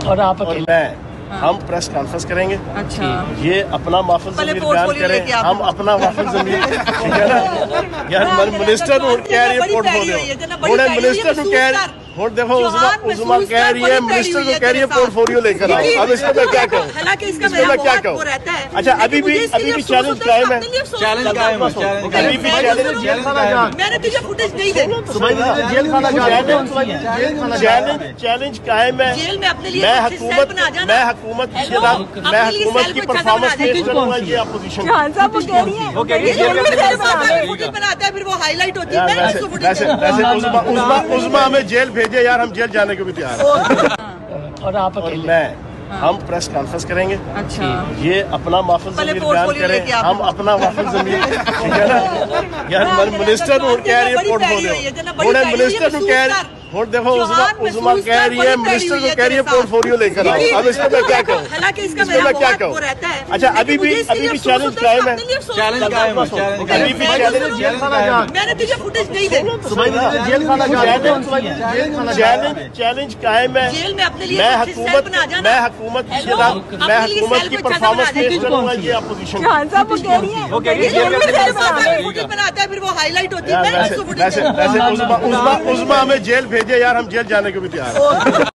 اور آپ میں ہم پریس کانفرنس کریں گے. اچھا یہ اپنا مافل ضمیر بیان کریں, ہم اپنا مافل ضمیر, ٹھیک ہے نا. یار منسٹر کہہ رہی ہے پورٹ فولیو, ہوں منسٹر کہہ رہی, ہوں دیکھو عظما کہہ رہی ہے منسٹر کو کہہ رہی ہے پورٹ فولیو لے کر آؤ. اب اس کو میں کیا کہوں, اس کو میں کیا کہوں. اچھا ابھی بھی چیلنج قائم ہے, ابھی بھی چیلنج قائم ہے. میں حکومت کی پرفارمنس پیش کروں گا. یہ اپوزیشن عظما ہمیں جیل بھیجے یار, ہم جیل جانے کو بھی تیار ہیں. اور آپ میں ہم پریس کانفرنس کریں گے. اچھا یہ اپنا مافل ضمیر بیان کریں, ہم اپنا مافل ضمیر, ٹھیک ہے نا. یار منسٹر کہہ رہی ہے پورٹ فولیو, ہوں منسٹر کو کہہ رہی, ہوں دیکھو عظما کہہ رہی ہے منسٹر کو کہہ رہی ہے پورٹ فولیو لے کر آؤ. اب اس کو میں کیا کہوں, اس کو میں کیا کہوں. اچھا ابھی بھی چیلنج قائم ہے, ابھی بھی چیلنج قائم ہے. میں حکومت کی پرفارمنس پیش کروں گا. یہ اپوزیشن عظما ہمیں جیل بھیجے یار, ہم جیل جانے کو بھی تیار ہیں.